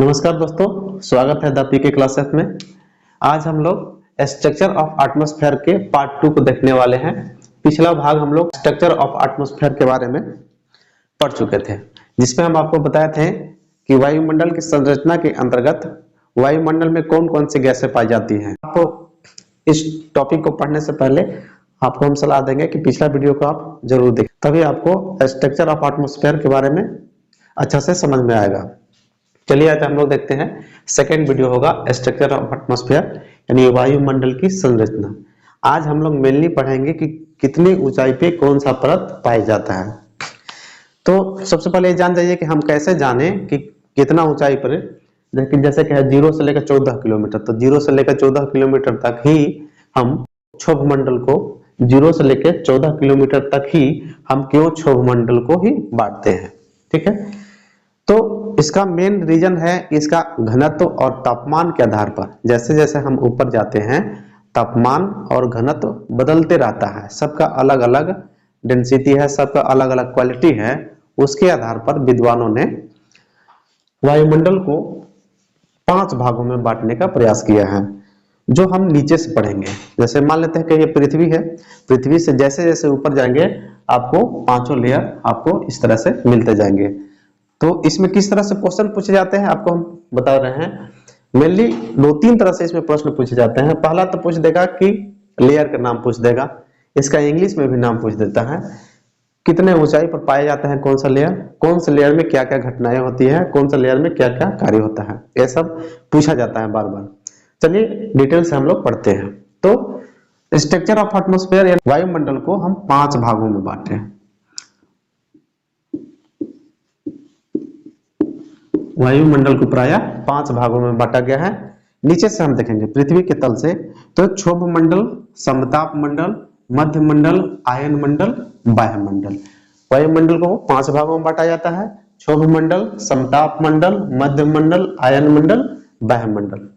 नमस्कार दोस्तों, स्वागत है द पीके क्लासेस में। आज हम लोग स्ट्रक्चर ऑफ एटमॉस्फेयर के पार्ट 2 को देखने वाले हैं। पिछला भाग हम लोग स्ट्रक्चर ऑफ एटमॉस्फेयर के बारे में पढ़ चुके थे, जिसमें हम आपको बताए थे कि वायुमंडल की संरचना के अंतर्गत वायुमंडल में कौन कौन सी गैसें पाई जाती हैं। आपको इस टॉपिक को पढ़ने से पहले आपको हम सलाह देंगे कि पिछला वीडियो को आप जरूर देखें, तभी आपको स्ट्रक्चर ऑफ एटमॉस्फेयर के बारे में अच्छा से समझ में आएगा। चलिए आज हम लोग देखते हैं सेकेंड वीडियो होगा स्ट्रक्चर ऑफ एटमॉस्फेयर यानी वायुमंडल की संरचना। आज हम लोग मेनली पढ़ेंगे कि कितनी ऊंचाई पे कौन सा परत पाया जाता है। तो सबसे पहले ये जान जाइए कि हम कैसे जाने कि कितना ऊंचाई पर, लेकिन जैसे कि 0 से लेकर 14 किलोमीटर, तो 0 से लेकर 14 किलोमीटर तक ही हम क्षोभ मंडल को 0 से लेकर 14 किलोमीटर तक ही हम क्यों क्षोभ मंडल को ही बांटते हैं। ठीक है, तो इसका मेन रीजन है इसका घनत्व और तापमान के आधार पर। जैसे जैसे हम ऊपर जाते हैं तापमान और घनत्व बदलते रहता है, सबका अलग अलग डेंसिटी है, सबका अलग अलग क्वालिटी है। उसके आधार पर विद्वानों ने वायुमंडल को 5 भागों में बांटने का प्रयास किया है, जो हम नीचे से पढ़ेंगे। जैसे मान लेते हैं कि ये पृथ्वी है, पृथ्वी से जैसे जैसे ऊपर जाएंगे आपको 5 लेयर आपको इस तरह से मिलते जाएंगे। तो इसमें किस तरह से क्वेश्चन पूछे जाते हैं आपको हम बता रहे हैं। मेनली 2-3 तरह से इसमें प्रश्न पूछे जाते हैं। पहला तो पूछ देगा कि लेयर का नाम पूछ देगा, इसका इंग्लिश में भी नाम पूछ देता है, कितने ऊंचाई पर पाए जाते हैं कौन सा लेयर, कौन से लेयर में क्या क्या घटनाएं होती है, कौन सा लेयर में क्या क्या कार्य होता है, ये सब पूछा जाता है बार बार। चलिए डिटेल से हम लोग पढ़ते हैं। तो स्ट्रक्चर ऑफ एटमॉस्फेयर या वायुमंडल को हम 5 भागों में बांटे हैं। वायुमंडल को प्रायः 5 भागों में बांटा गया है। नीचे से हम देखेंगे पृथ्वी के तल से, तो क्षोभ मंडल, समताप मंडल, मध्य मंडल, आयन मंडल, बाह्य मंडल। वायुमंडल को 5 भागों में बांटा जाता है: क्षोभ मंडल, समताप मंडल, मध्य मंडल, आयन मंडल, बाह्य मंडल।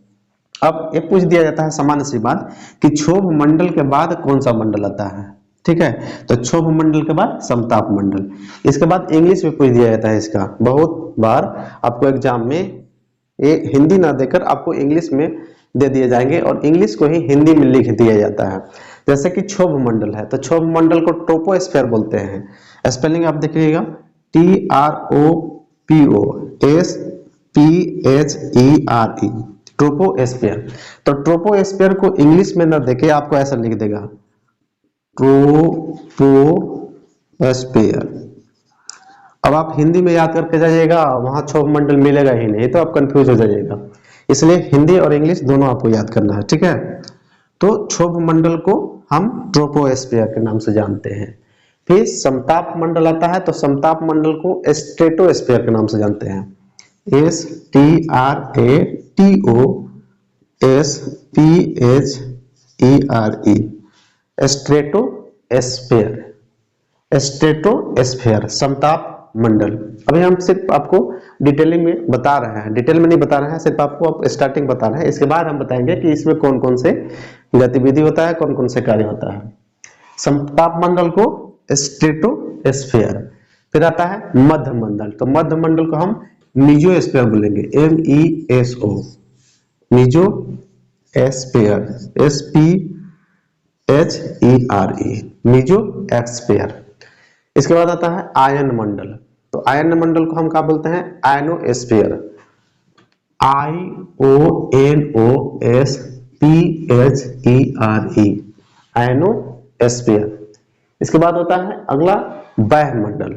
अब ये पूछ दिया जाता है सामान्य सी बात कि क्षोभ मंडल के बाद कौन सा मंडल आता है। ठीक है, तो क्षोभ मंडल के बाद समताप मंडल। इसके बाद इंग्लिश में पूछ दिया जाता है इसका। बहुत बार आपको एग्जाम में ये हिंदी ना देकर आपको इंग्लिश में दे दिए जाएंगे और इंग्लिश को ही हिंदी में लिख दिया जाता है। जैसे कि क्षोभ मंडल है, तो क्षोभ मंडल को ट्रोपोस्फीयर बोलते हैं। स्पेलिंग आप देखिएगा, TROPOSPHERE, ट्रोपोस्फीयर। तो ट्रोपोस्फीयर को इंग्लिश में ना देके आपको ऐसा लिख देगा, ट्रोपोस्फीयर। अब आप हिंदी में याद करके जाइएगा, वहां क्षोभ मंडल मिलेगा ही नहीं, तो आप कंफ्यूज हो जाइएगा। इसलिए हिंदी और इंग्लिश दोनों आपको याद करना है। ठीक है, तो क्षोभ मंडल को हम ट्रोपोस्फीयर के नाम से जानते हैं। फिर समताप मंडल आता है, तो समताप मंडल को स्ट्रेटोस्फीयर के नाम से जानते हैं। STRATOSPHERE, stratosphere. स्ट्रेटोस्फीयर समताप मंडल। अभी हम सिर्फ आपको डिटेलिंग में बता रहे हैं, डिटेल में नहीं बता रहे हैं, सिर्फ आपको स्टार्टिंग बता रहे हैं। इसके बाद हम बताएंगे कि इसमें कौन कौन से गतिविधि होता है, कौन कौन से कार्य होता है। समताप मंडल को स्ट्रेटोस्फीयर। फिर आता है मध्य मंडल, तो मध्य मंडल को हम मीजोस्फीयर बोलेंगे, MESO, मीजोस्फीयर, SPHERE, मीजोस्फीयर। इसके बाद आता है आयन मंडल, तो आयन मंडल को हम क्या बोलते हैं, आयनोस्फीयर, IONOSPHERE, आयनोस्फीयर। इसके बाद होता है अगला बाह्य मंडल,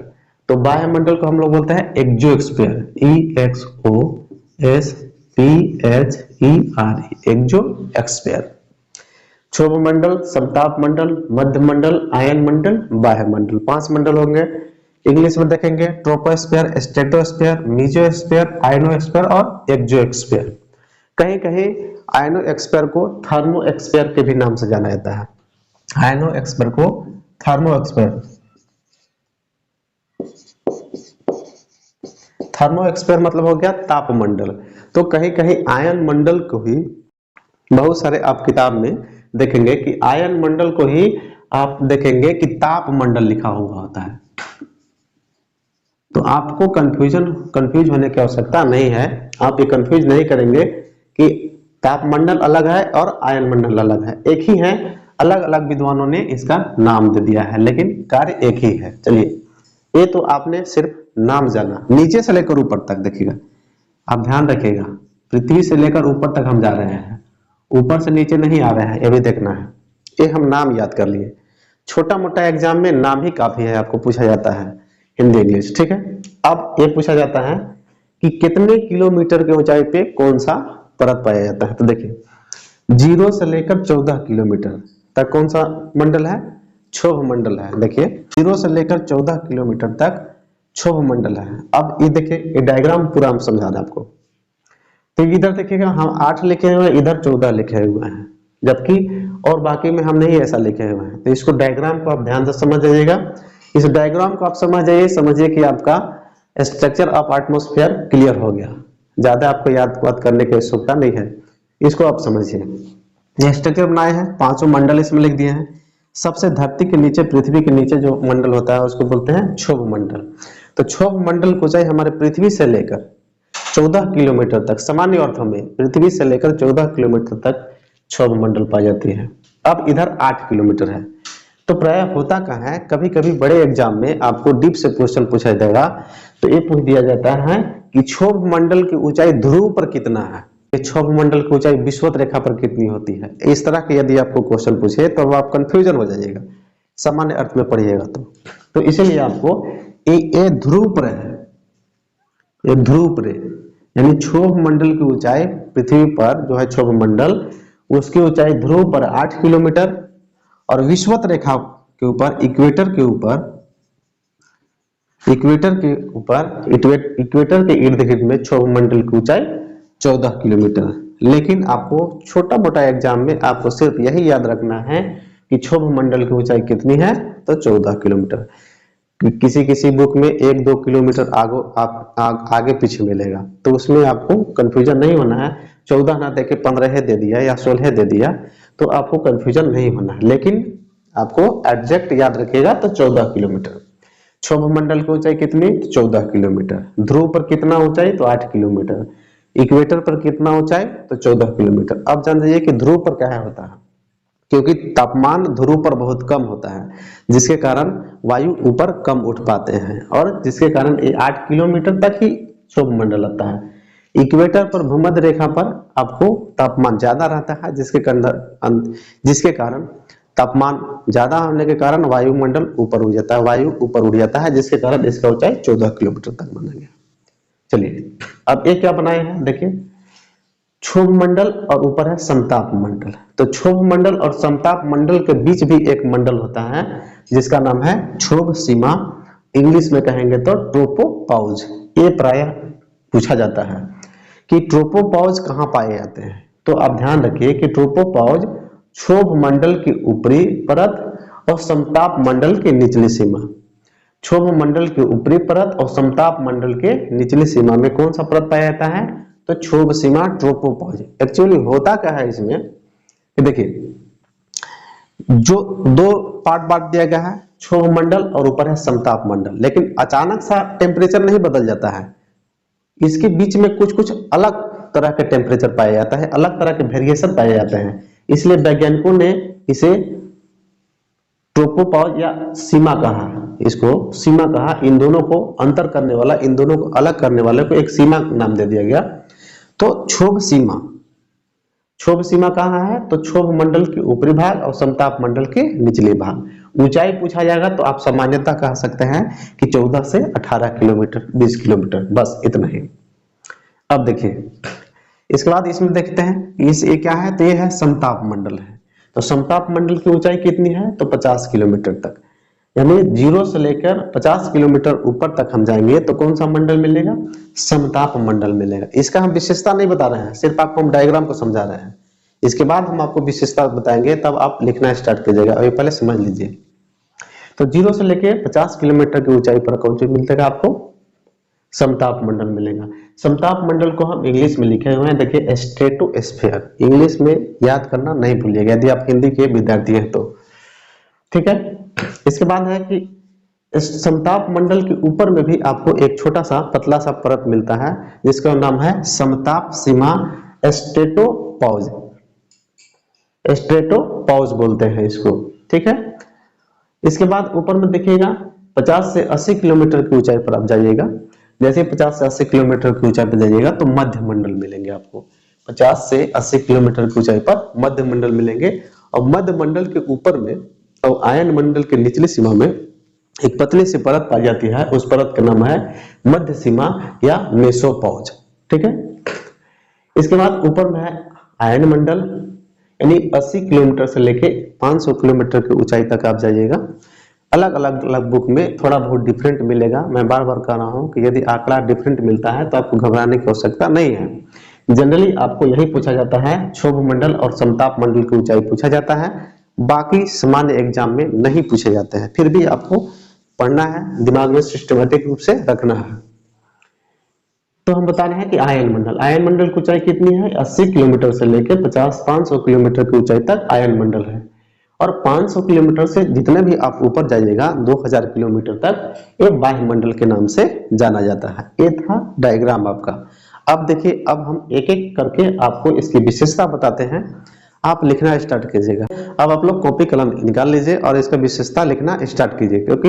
तो बाह्य मंडल को हम लोग बोलते हैं एक्सोस्फीयर, EXOSPHERE, एक्सोस्फीयर। क्षोभ मंडल, समताप मंडल, मध्य मंडल, आयन मंडल, बाह्य मंडल, 5 मंडल होंगे। इंग्लिश में देखेंगे ट्रोपोस्फीयर, स्ट्रेटोस्फीयर, मीजोस्फीयर, आयनोस्फीयर और एक्सोस्फीयर। कहीं कहीं आयनोस्फीयर को थर्मोस्फीयर के भी नाम से जाना जाता है। आयनोस्फीयर को थर्मोस्फीयर, थर्मोस्फीयर मतलब हो गया तापमंडल। तो कहीं कहीं आयन मंडल को ही, बहुत सारे आप किताब में देखेंगे कि आयन मंडल को ही आप देखेंगे कि ताप मंडल लिखा हुआ होता है। तो आपको कंफ्यूज होने की आवश्यकता नहीं है। आप ये कंफ्यूज नहीं करेंगे कि तापमंडल अलग है और आयन मंडल अलग है, एक ही है, अलग अलग विद्वानों ने इसका नाम दे दिया है, लेकिन कार्य एक ही है। चलिए, ये तो आपने सिर्फ नाम जाना। नीचे से लेकर ऊपर तक देखिएगा, आप ध्यान रखिएगा, पृथ्वी से लेकर ऊपर तक हम जा रहे हैं, ऊपर से नीचे नहीं आ रहे हैं, ये भी देखना है। ये हम नाम याद कर लिए। छोटा मोटा एग्जाम में नाम ही काफी है, आपको पूछा जाता है हिंदी इंग्लिश, ठीक है। अब ये पूछा जाता है कि कितने किलोमीटर की ऊंचाई पे कौन सा परत पाया जाता है। तो देखिए, 0 से लेकर 14 किलोमीटर तक कौन सा मंडल है? क्षोभ मंडल है। देखिए, 0 से लेकर 14 किलोमीटर तक क्षोभ मंडल है। अब ये देखिए, ये डायग्राम पूरा हम समझा रहे हैं आपको। तो इधर देखिएगा, हम 8 लिखे हुए हैं, इधर 14 लिखे हुए हैं, जबकि और बाकी में हम नहीं ऐसा लिखे हुए हैं। तो इसको डायग्राम को आप ध्यान से समझ जाइएगा। इस डायग्राम को आप समझ जाइए, समझिए कि आपका स्ट्रक्चर ऑफ एटमॉस्फेयर क्लियर हो गया। ज्यादा आपको याद करने की आवश्यकता नहीं है, इसको आप समझिए। यह स्ट्रक्चर बनाए हैं, पांचों मंडल इसमें लिख दिए हैं। सबसे धरती के नीचे, पृथ्वी के नीचे जो मंडल होता है उसको बोलते हैं क्षोभ मंडल। तो क्षोभ मंडल को चाहे हमारे पृथ्वी से लेकर 14 किलोमीटर तक, सामान्य अर्थों में पृथ्वी से लेकर 14 किलोमीटर तक क्षोभ मंडल पाई जाती है। अब इधर 8 किलोमीटर है। तो प्राय होता कहाँ है, कभी कभी बड़े एग्जाम में आपको डीप से क्वेश्चन पूछा जाएगा, तो ये पूछ दिया जाता है कि क्षोभ मंडल की ऊंचाई ध्रुव पर कितना है, क्षोभ मंडल की ऊंचाई विषुवत रेखा पर कितनी होती है। इस तरह के यदि आपको क्वेश्चन पूछे तो आप कंफ्यूजन हो जाइएगा, सामान्य अर्थ में पढ़िएगा तो इसलिए आपको ये ध्रुव पर है, ये ध्रुव पर, यानी क्षोभ मंडल की ऊंचाई पृथ्वी पर जो है क्षोभ मंडल, उसकी ऊंचाई ध्रुव पर 8 किलोमीटर और विषुवत रेखा के ऊपर, इक्वेटर के इर्द गिर्द में क्षोभ मंडल की ऊंचाई 14 किलोमीटर। लेकिन आपको छोटा मोटा एग्जाम में आपको सिर्फ यही याद रखना है कि क्षोभ मंडल की ऊंचाई कितनी है, तो 14 किलोमीटर। किसी बुक में 1-2 किलोमीटर आगे पीछे मिलेगा, तो उसमें आपको कंफ्यूजन नहीं होना है। 14 ना देके 15 दे दिया या 16 दे दिया तो आपको कंफ्यूजन नहीं होना है, लेकिन आपको एग्जैक्ट याद रखिएगा। तो 14 किलोमीटर क्षोभ मंडल की ऊंचाई कितनी, 14 किलोमीटर। ध्रुव पर कितना ऊंचाई, तो 8 किलोमीटर। इक्वेटर पर कितना ऊंचाई, तो 14 किलोमीटर। अब जान जाइए कि ध्रुव पर क्या होता है, क्योंकि तापमान ध्रुव पर बहुत कम होता है, जिसके कारण वायु ऊपर कम उठ पाते हैं, और जिसके कारण ये 8 किलोमीटर तक ही क्षोभ मंडल आता है। इक्वेटर पर, भूमध्य रेखा पर आपको तापमान ज्यादा रहता है, जिसके कारण तापमान ज्यादा होने के कारण वायुमंडल ऊपर उड़ जाता है, वायु ऊपर उड़ जाता है, जिसके कारण इसका ऊंचाई 14 किलोमीटर तक बना गया। चलिए, अब ये क्या बनाए हैं, देखिए, क्षोभ मंडल और ऊपर है समताप मंडल। तो क्षोभ मंडल और समताप मंडल के बीच भी एक मंडल होता है जिसका नाम है क्षोभ सीमा, इंग्लिश में कहेंगे तो ट्रोपोपॉज। ये प्राय पूछा जाता है कि ट्रोपोपॉज कहाँ पाए जाते हैं। तो आप ध्यान रखिए कि ट्रोपोपॉज क्षोभ मंडल की ऊपरी परत और समताप मंडल की निचली सीमा, क्षोभ मंडल की ऊपरी परत और समताप मंडल के निचली सीमा में कौन सा परत पाया जाता है, तो क्षोभ सीमा, ट्रोपोपॉज। एक्चुअली होता क्या है इसमें, देखिए, जो दो पार्ट बांट दिया गया है, क्षोभ मंडल और ऊपर है समताप मंडल, लेकिन अचानक सा टेम्परेचर नहीं बदल जाता है, इसके बीच में कुछ कुछ अलग तरह के टेम्परेचर पाया जाता है, अलग तरह के वेरिएशन पाए जाते हैं। इसलिए वैज्ञानिकों ने इसे ट्रोपोपॉज या सीमा कहा, इसको सीमा कहा। इन दोनों को अंतर करने वाला, इन दोनों को अलग करने वाले को एक सीमा नाम दे दिया गया। तो क्षोभ सीमा कहाँ है, तो क्षोभ मंडल के ऊपरी भाग और समताप मंडल के निचले भाग। ऊंचाई पूछा जाएगा तो आप सामान्यतः कह सकते हैं कि 14 से 18 किलोमीटर, 20 किलोमीटर, बस इतना ही। अब देखिए, इसके बाद इसमें देखते हैं ये क्या है, तो ये है समताप मंडल है। तो समताप मंडल की ऊंचाई कितनी है, तो 50 किलोमीटर तक, यानी 0 से लेकर 50 किलोमीटर ऊपर तक हम जाएंगे तो कौन सा मंडल मिलेगा, समताप मंडल मिलेगा। इसका हम विशेषता नहीं बता रहे हैं, सिर्फ आपको हम डायग्राम को समझा रहे हैं। इसके बाद हम आपको विशेषता बताएंगे, तब आप लिखना स्टार्ट कीजिएगा, अभी पहले समझ लीजिए। तो 0 से लेकर 50 किलोमीटर की ऊंचाई पर कौन सी मिलेगा, आपको समताप मंडल मिलेगा। समताप मंडल को हम इंग्लिश में लिखे हुए हैं, देखिए, स्ट्रेटोस्फीयर। इंग्लिश में याद करना नहीं भूलिएगा यदि आप हिंदी के विद्यार्थी हैं तो, ठीक है। इसके बाद है कि इस समताप मंडल के ऊपर में भी आपको एक छोटा सा पतला सा परत मिलता है जिसका नाम है समताप सीमा स्ट्रेटोपॉज। स्ट्रेटोपॉज बोलते हैं इसको, ठीक है। इसके बाद ऊपर में देखिएगा 50 से 80 किलोमीटर की ऊंचाई पर आप जाइएगा। जैसे 50 से 80 किलोमीटर की ऊंचाई पर जाइएगा तो मध्य मंडल मिलेंगे आपको। 50 से 80 किलोमीटर की ऊंचाई पर मध्य मंडल मिलेंगे और मध्य मंडल के ऊपर में और आयन मंडल के निचली सीमा में एक पतली सी परत पाई जाती है, उस परत का नाम है मध्य सीमा या मेसोपॉज, ठीक है। इसके बाद ऊपर में है आयन मंडल, यानी 80 किलोमीटर से लेके 500 किलोमीटर की ऊंचाई तक आप जाइएगा। अलग अलग बुक में थोड़ा बहुत डिफरेंट मिलेगा। मैं बार बार कह रहा हूं कि यदि आंकड़ा डिफरेंट मिलता है तो आपको घबराने की आवश्यकता नहीं है। जनरली आपको यही पूछा जाता है, क्षोभ मंडल और समताप मंडल की ऊंचाई पूछा जाता है, बाकी सामान्य एग्जाम में नहीं पूछे जाते हैं। फिर भी आपको पढ़ना है, दिमाग में सिस्टमेटिक रूप से रखना है। तो हम बता रहे हैं कि आयन मंडल की ऊंचाई कितनी है, 80 किलोमीटर से लेकर 500 किलोमीटर की ऊंचाई तक आयन मंडल है। और 500 किलोमीटर से जितने भी आप ऊपर जाइएगा 2000 किलोमीटर तक, ये वायुमंडल के नाम से जाना जाता है। ये था डायग्राम आपका। अब देखिए, अब हम एक एक करके आपको इसकी विशेषता बताते हैं। आप लिखना स्टार्ट कीजिएगा। अब आप लोग कॉपी कलम निकाल लीजिए और इसका विशेषता लिखना स्टार्ट कीजिए, क्योंकि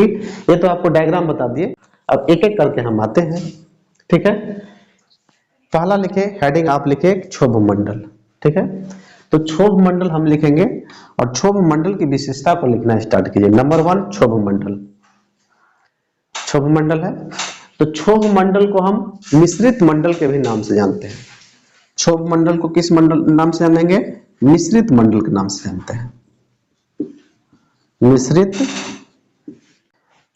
ये तो आपको डायग्राम बता दिए। अब एक एक करके हम आते हैं, ठीक है। पहला लिखे हेडिंग, आप लिखे क्षोभ मंडल, ठीक है। तो क्षोभ मंडल हम लिखेंगे और क्षोभ मंडल की विशेषता को लिखना स्टार्ट कीजिए। नंबर 1 क्षोभ मंडल। क्षोभ मंडल है तो क्षोभ मंडल को हम मिश्रित मंडल के भी नाम से जानते हैं। क्षोभ मंडल को किस मंडल नाम से जानेंगे, मिश्रित मंडल के नाम से जानते हैं। मिश्रित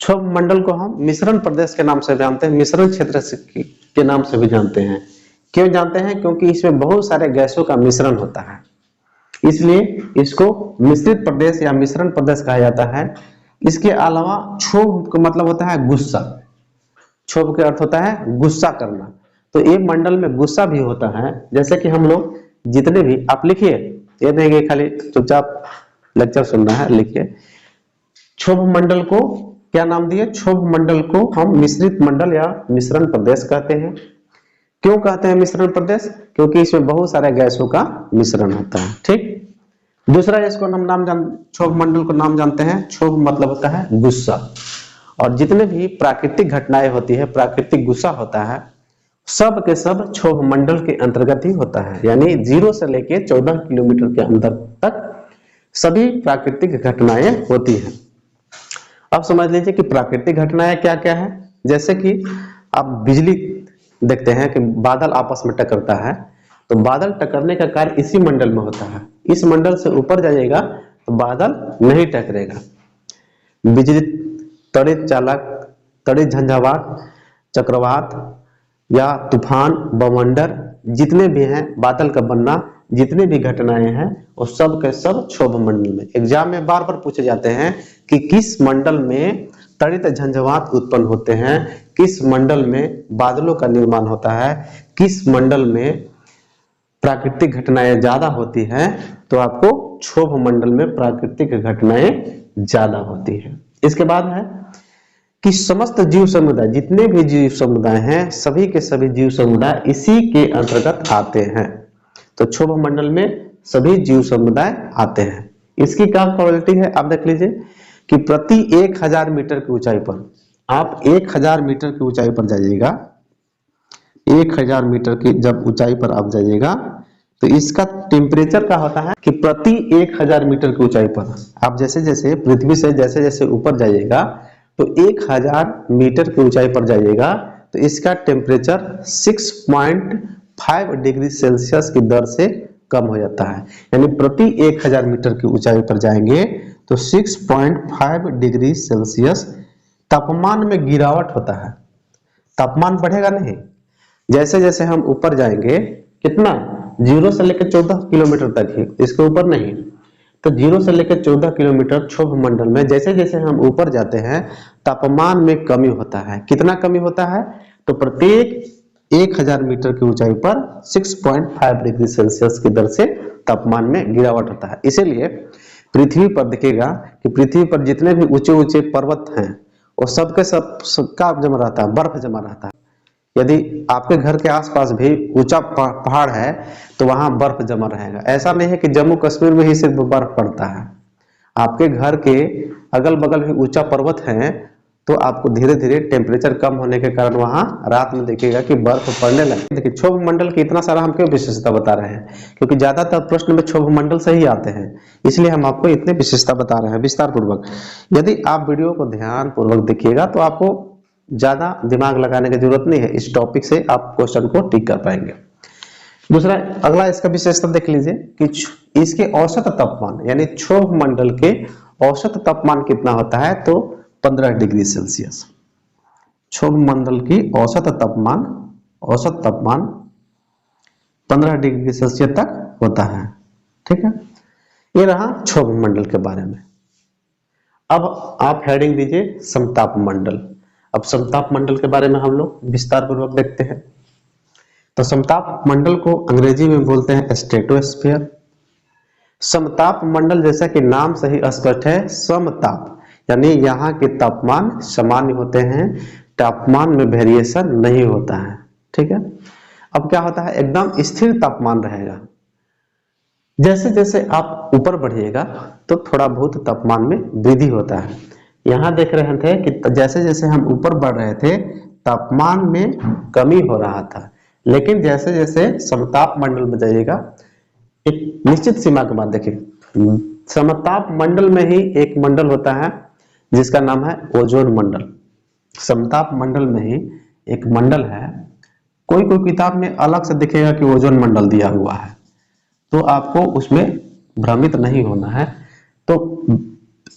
क्षोभ मंडल को हम मिश्रण प्रदेश के नाम से जानते हैं, मिश्रण क्षेत्र के नाम से भी जानते हैं। क्यों जानते हैं, क्योंकि इसमें बहुत सारे गैसों का मिश्रण होता है, इसलिए इसको मिश्रित प्रदेश या मिश्रण प्रदेश कहा जाता है। इसके अलावा क्षोभ का मतलब होता है गुस्सा। क्षोभ का अर्थ होता है गुस्सा करना, तो ये मंडल में गुस्सा भी होता है। जैसे कि हम लोग जितने भी, आप लिखिए, ये नहीं कि खाली चुपचाप लेक्चर सुनना है, लिखिए। क्षोभ मंडल को क्या नाम दिए, क्षोभ मंडल को हम मिश्रित मंडल या मिश्रण प्रदेश कहते हैं। क्यों कहते हैं मिश्रण प्रदेश, क्योंकि इसमें बहुत सारे गैसों का मिश्रण होता है, ठीक। दूसरा इसको हम क्षोभ मंडल को नाम जानते हैं, क्षोभ मतलब होता है गुस्सा। और जितने भी प्राकृतिक घटनाएं होती है, प्राकृतिक गुस्सा होता है, सब के सब क्षोभ मंडल के अंतर्गत ही होता है। यानी 0 से लेके 14 किलोमीटर के अंदर तक सभी प्राकृतिक घटनाएं होती हैं। अब समझ लीजिए कि प्राकृतिक घटनाएं क्या क्या है। जैसे कि आप बिजली देखते हैं कि बादल आपस में टकरता है, तो बादल टकरने का कार्य इसी मंडल में होता है। इस मंडल से ऊपर जाइएगा तो बादल नहीं टकरेगा। बिजली, त्वरित चालक, त्वरित झंझावात, चक्रवात या तूफान, बवंडर, जितने भी हैं, बादल का बनना, जितने भी घटनाएं हैं, वो सब के सब क्षोभ मंडल में। एग्जाम में बार बार पूछे जाते हैं कि किस मंडल में त्वरित झंझावात उत्पन्न होते हैं, किस मंडल में बादलों का निर्माण होता है, किस मंडल में प्राकृतिक घटनाएं ज्यादा होती हैं। तो आपको क्षोभ मंडल में प्राकृतिक घटनाएं ज्यादा होती है। इसके बाद है कि समस्त जीव समुदाय, जितने भी जीव समुदाय हैं, सभी के सभी जीव समुदाय इसी के अंतर्गत आते हैं। तो क्षोभ मंडल में सभी जीव समुदाय आते हैं। इसकी क्या प्रोबेबिलिटी है, आप देख लीजिए कि प्रति 1000 मीटर की ऊंचाई पर, आप 1000 मीटर की ऊंचाई पर जाइएगा, 1000 मीटर की जब ऊंचाई पर आप जाइएगा तो इसका टेम्परेचर क्या होता है कि प्रति 1000 मीटर की ऊंचाई पर आप जैसे जैसे पृथ्वी से जैसे जैसे ऊपर जाइएगा तो 1000 मीटर की ऊंचाई पर जाइएगा तो इसका टेम्परेचर 6.5 डिग्री सेल्सियस की दर से कम हो जाता है। यानी प्रति 1000 मीटर की ऊंचाई पर जाएंगे तो 6.5 डिग्री सेल्सियस तापमान में गिरावट होता है। तापमान बढ़ेगा नहीं, जैसे जैसे हम ऊपर जाएंगे, कितना, 0 से लेकर 14 किलोमीटर तक ही, इसके ऊपर नहीं। तो 0 से लेकर 14 किलोमीटर क्षोभ मंडल में जैसे जैसे हम ऊपर जाते हैं तापमान में कमी होता है। कितना कमी होता है, तो प्रत्येक 1000 मीटर की ऊंचाई पर 6.5 डिग्री सेल्सियस की दर से तापमान में गिरावट होता है। इसीलिए पृथ्वी पर देखिएगा कि पृथ्वी पर जितने भी ऊंचे ऊंचे पर्वत हैं वो सबके सबका जमा रहता है, बर्फ जमा रहता है। यदि आपके घर के आसपास भी ऊंचा पहाड़ है तो वहां बर्फ जमा रहेगा। ऐसा नहीं है कि जम्मू कश्मीर में ही सिर्फ बर्फ पड़ता है, आपके घर के अगल बगल भी ऊंचा पर्वत है तो आपको धीरे धीरे टेम्परेचर कम होने के कारण वहां रात में देखिएगा कि बर्फ पड़ने लगे। देखिए क्षोभ मंडल की इतना सारा हम क्यों विशेषता बता रहे हैं, क्योंकि ज्यादातर प्रश्न में क्षोभ मंडल से ही आते हैं, इसलिए हम आपको इतने विशेषता बता रहे हैं विस्तार पूर्वक। यदि आप वीडियो को ध्यान पूर्वक देखिएगा तो आपको ज्यादा दिमाग लगाने की जरूरत नहीं है, इस टॉपिक से आप क्वेश्चन को टिक कर पाएंगे। दूसरा अगला इसका विशेषता देख लीजिए कि इसके औसत तापमान यानी क्षोभ मंडल के औसत तापमान कितना होता है, तो 15 डिग्री सेल्सियस। क्षोभ मंडल की औसत तापमान 15 डिग्री सेल्सियस तक होता है। ठीक है, ये रहा क्षोभ मंडल के बारे में। अब आप हेडिंग दीजिए समताप मंडल। अब समताप मंडल के बारे में हम लोग विस्तार पूर्वक देखते हैं। तो समताप मंडल को अंग्रेजी में बोलते हैं स्ट्रेटोस्फीयर। समताप मंडल जैसा कि नाम से ही स्पष्ट है, समताप यानी यहाँ के तापमान सामान्य होते हैं, तापमान में वेरिएशन नहीं होता है। ठीक है, अब क्या होता है, एकदम स्थिर तापमान रहेगा। जैसे जैसे आप ऊपर बढ़िएगा तो थोड़ा बहुत तापमान में वृद्धि होता है। यहाँ देख रहे थे कि जैसे जैसे हम ऊपर बढ़ रहे थे तापमान में कमी हो रहा था, लेकिन जैसे जैसे समताप मंडल में जाइएगा एक निश्चित सीमा के बाद देखिए समताप मंडल में ही एक मंडल होता है जिसका नाम है ओजोन मंडल। समताप मंडल में ही एक मंडल है, कोई कोई किताब में अलग से दिखेगा कि ओजोन मंडल दिया हुआ है, तो आपको उसमें भ्रमित नहीं होना है। तो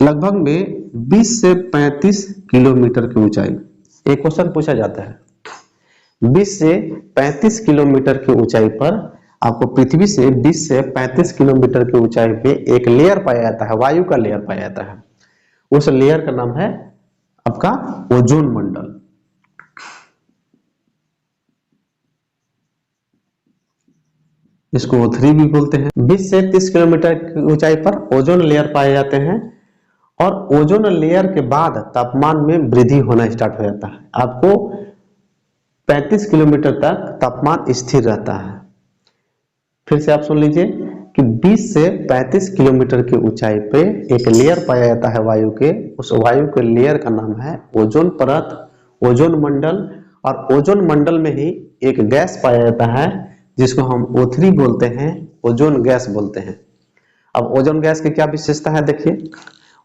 लगभग में 20 से 35 किलोमीटर की ऊंचाई, एक क्वेश्चन पूछा जाता है 20 से 35 किलोमीटर की ऊंचाई पर आपको पृथ्वी से 20 से 35 किलोमीटर की ऊंचाई पे एक लेयर पाया जाता है, वायु का लेयर पाया जाता है। उस लेयर का नाम है आपका ओजोन मंडल। इसको O3 भी बोलते हैं। 20 से 30 किलोमीटर की ऊंचाई पर ओजोन लेयर पाए जाते हैं और ओजोन लेयर के बाद तापमान में वृद्धि होना स्टार्ट हो जाता है। आपको 35 किलोमीटर तक तापमान स्थिर रहता है। फिर से आप सुन लीजिए कि 20 से 35 किलोमीटर की ऊंचाई पे एक लेयर पाया जाता है वायु के, उस वायु के लेयर का नाम है ओजोन परत, ओजोन मंडल। और ओजोन मंडल में ही एक गैस पाया जाता है जिसको हम O3 बोलते हैं, ओजोन गैस बोलते हैं। अब ओजोन गैस की क्या विशेषता है, देखिए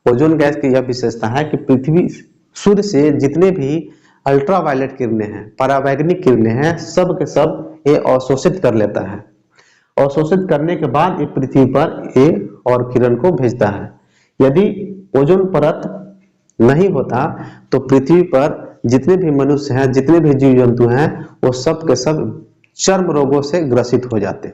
ओजोन गैस की यह विशेषता है कि पृथ्वी सूर्य से जितने भी अल्ट्रावायलेट किरणें हैं, परावैंगनिक किरणें हैं, सब के सब ये अवशोषित कर लेता है। अवशोषित करने के बाद ये पृथ्वी पर ये और किरण को भेजता है। यदि ओजोन परत नहीं होता तो पृथ्वी पर जितने भी मनुष्य हैं, जितने भी जीव जंतु हैं, वो सब के सब चर्म रोगों से ग्रसित हो जाते।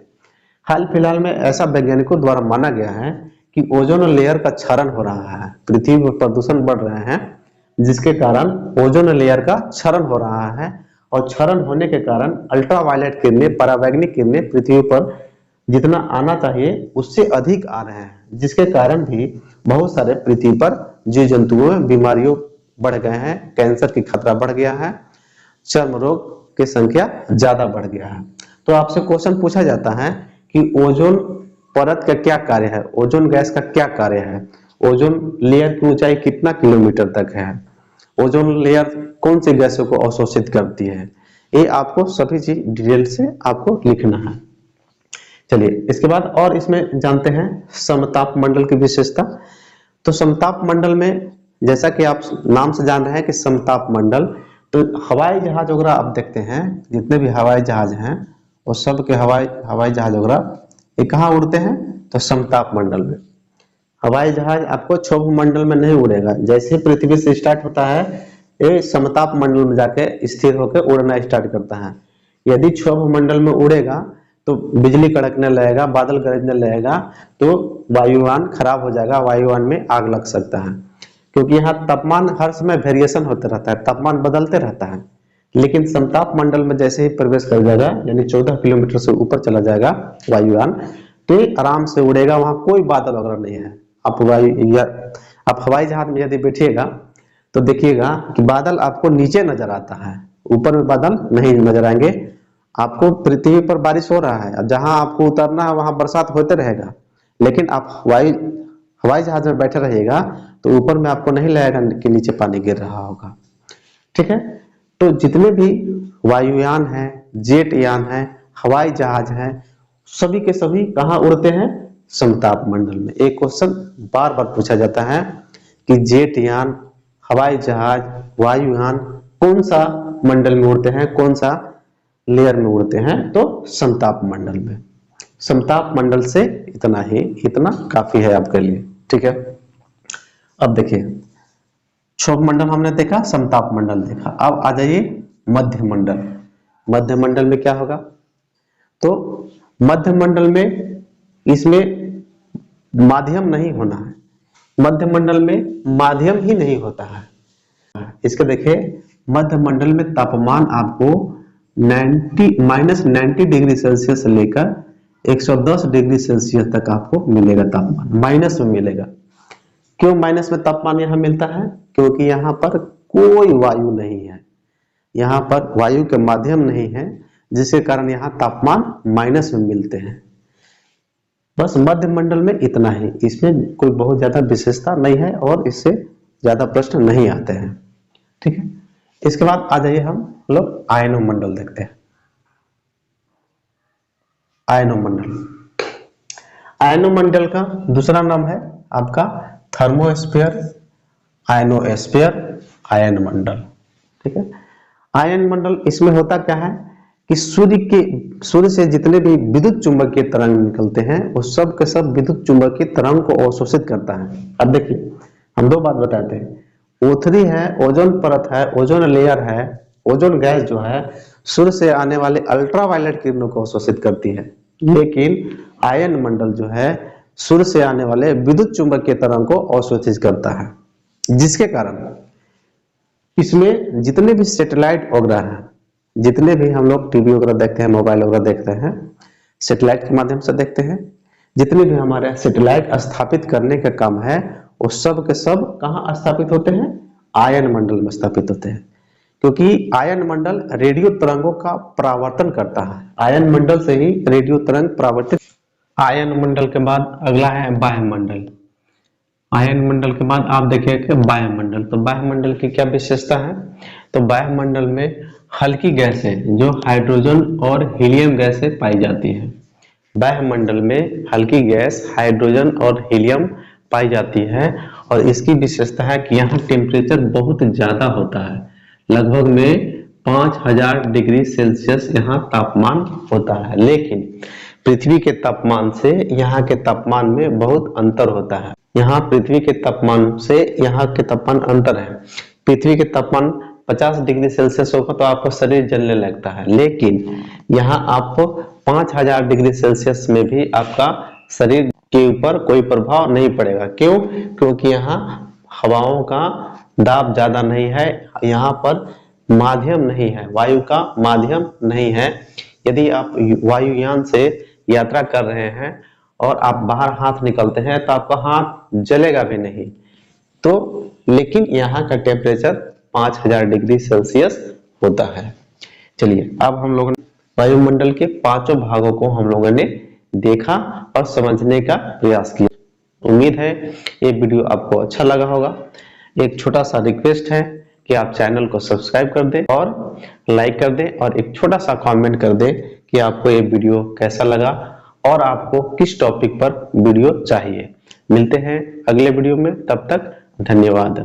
हाल फिलहाल में ऐसा वैज्ञानिकों द्वारा माना गया है कि ओजोन लेयर का क्षरण हो रहा है, पृथ्वी पर प्रदूषण बढ़ रहे हैं जिसके कारण ओजोन लेयर का क्षरण हो रहा है, और क्षरण होने के कारण अल्ट्रावायलेट किरणें, परावैंगनिक किरणें पृथ्वी पर जितना आना चाहिए उससे अधिक आ रहे हैं, जिसके कारण भी बहुत सारे पृथ्वी पर जीव जंतुओं में बीमारियों बढ़ गए हैं, कैंसर की खतरा बढ़ गया है, चर्म रोग की संख्या ज्यादा बढ़ गया है। तो आपसे क्वेश्चन पूछा जाता है कि ओजोन परत का क्या कार्य है, ओजोन गैस का क्या कार्य है, ओजोन लेयर की ऊंचाई कितना किलोमीटर तक है, ओजोन लेयर कौन सी गैसों को अवशोषित करती है, ये आपको सभी चीज डिटेल से आपको लिखना है। चलिए इसके बाद और इसमें जानते हैं समताप मंडल की विशेषता। तो समताप मंडल में जैसा कि आप नाम से जान रहे हैं कि समताप मंडल, तो हवाई जहाज वगैरह आप देखते हैं, जितने भी हवाई जहाज हैं वो सब के हवाई जहाज वगैरह ये कहाँ उड़ते हैं, तो समताप मंडल में। हवाई जहाज आपको क्षोभ मंडल में नहीं उड़ेगा, जैसे ही पृथ्वी से स्टार्ट होता है ये समताप मंडल में जाके स्थिर होकर उड़ना स्टार्ट करता है। यदि क्षोभ मंडल में उड़ेगा तो बिजली कड़कने लगेगा, बादल गरजने लगेगा, तो वायुयान खराब हो जाएगा, वायुयान में आग लग सकता है, क्योंकि यहाँ तापमान हर समय वेरिएशन होते रहता है, तापमान बदलते रहता है। लेकिन समताप मंडल में जैसे ही प्रवेश कर जाएगा यानी 14 किलोमीटर से ऊपर चला जाएगा वायुयान, तो ये आराम से उड़ेगा, वहां कोई बादल वगैरह नहीं है। आप हवाई जहाज में यदि बैठिएगा तो देखिएगा कि बादल आपको नीचे नजर आता है, ऊपर में बादल नहीं नजर आएंगे। आपको पृथ्वी पर बारिश हो रहा है, अब जहां आपको उतरना है वहां बरसात होते रहेगा, लेकिन आप हवाई जहाज में बैठे रहिएगा तो ऊपर में आपको नहीं लगेगा कि नीचे पानी गिर रहा होगा। ठीक है, तो जितने भी वायुयान है, जेट यान है, हवाई जहाज है, सभी के सभी कहाँ उड़ते हैं? समताप मंडल में। एक क्वेश्चन बार बार पूछा जाता है कि जेट यान, हवाई जहाज, वायुयान कौन सा मंडल में उड़ते हैं, कौन सा लेयर में उड़ते हैं? तो समताप मंडल में। समताप मंडल से इतना ही, इतना काफी है आपके लिए। ठीक है, अब देखिए क्षोभ मंडल हमने देखा, समताप मंडल देखा, अब आ जाइए मध्य मंडल। मध्य मंडल में क्या होगा? तो मध्य मंडल में इसमें माध्यम नहीं होना है, मध्य मंडल में माध्यम ही नहीं होता है। इसके देखिए मध्य मंडल में तापमान आपको -90 डिग्री सेल्सियस से लेकर 110 डिग्री सेल्सियस तक आपको मिलेगा तापमान, माइनस में मिलेगा। क्यों माइनस में तापमान यहां मिलता है? क्योंकि यहां पर कोई वायु नहीं है, यहां पर वायु के माध्यम नहीं है, जिसके कारण यहां तापमान माइनस में मिलते हैं। बस मध्य मंडल में इतना ही, इसमें कोई बहुत ज्यादा विशेषता नहीं है और इससे ज्यादा प्रश्न नहीं आते हैं। ठीक है, इसके बाद आ जाइए हम लोग आयनो मंडल देखते हैं। आयनो मंडल, आयनो मंडल का दूसरा नाम है आपका थर्मोस्फीयर, आयनोस्फीयर, आयन मंडल। ठीक है, आयन मंडल इसमें होता क्या है कि सूर्य से जितने भी विद्युत चुंबकीय तरंग निकलते हैं वो सब के सब विद्युत चुंबकीय तरंग को अवशोषित करता है। अब देखिए हम दो बात बताते हैं, O3 है, ओजोन परत है, ओजोन लेयर है, ओजोन गैस जो है सूर्य से आने वाले अल्ट्रावायलेट किरणों को अवशोषित करती है, लेकिन आयन मंडल जो है सूर्य से आने वाले विद्युत चुंबकीय तरंग को अवशोषित करता है, जिसके कारण इसमें जितने भी सैटेलाइट वगैरह हैं, जितने भी हम लोग टीवी वगैरह देखते हैं, मोबाइल वगैरह देखते हैं, सैटेलाइट के माध्यम से देखते हैं, जितने भी हमारे सैटेलाइट स्थापित करने का काम है वो सब के सब कहाँ स्थापित होते हैं? आयन मंडल में स्थापित होते हैं, क्योंकि आयन मंडल रेडियो तरंगों का परावर्तन करता है, आयन मंडल से ही रेडियो तरंग परावर्तित। आयन मंडल के बाद अगला है वायुमंडल। आयन मंडल के बाद आप देखिए वायुमंडल। तो वायुमंडल की क्या विशेषता है? तो वायुमंडल में हल्की गैसें जो हाइड्रोजन और हीलियम गैसें पाई जाती है। वायुमंडल में हल्की गैस हाइड्रोजन और हीलियम पाई जाती है और इसकी विशेषता है कि यहाँ टेम्परेचर बहुत ज्यादा होता है, लगभग में 5000 डिग्री सेल्सियस यहाँ तापमान होता है, लेकिन पृथ्वी के तापमान से यहाँ के तापमान में बहुत अंतर होता है। यहाँ पृथ्वी के तापमान से यहाँ के तापमान अंतर है। पृथ्वी के तापमान 50 डिग्री सेल्सियस होगा तो आपका शरीर जलने लगता है, लेकिन यहाँ आपको 5000 डिग्री सेल्सियस में भी आपका शरीर के ऊपर कोई प्रभाव नहीं पड़ेगा। क्यों? क्योंकि यहाँ हवाओं का दाब ज्यादा नहीं है, यहाँ पर माध्यम नहीं है, वायु का माध्यम नहीं है। यदि आप वायुयान से यात्रा कर रहे हैं और आप बाहर हाथ निकलते हैं तो आपका हाथ जलेगा भी नहीं। तो लेकिन यहाँ का टेम्परेचर 5000 डिग्री सेल्सियस होता है। चलिए अब हम लोगों ने वायुमंडल के पांचों भागों को हम लोगों ने देखा और समझने का प्रयास किया। उम्मीद है ये वीडियो आपको अच्छा लगा होगा। एक छोटा सा रिक्वेस्ट है कि आप चैनल को सब्सक्राइब कर दें और लाइक कर दें और एक छोटा सा कमेंट कर दें कि आपको ये वीडियो कैसा लगा और आपको किस टॉपिक पर वीडियो चाहिए। मिलते हैं अगले वीडियो में, तब तक धन्यवाद।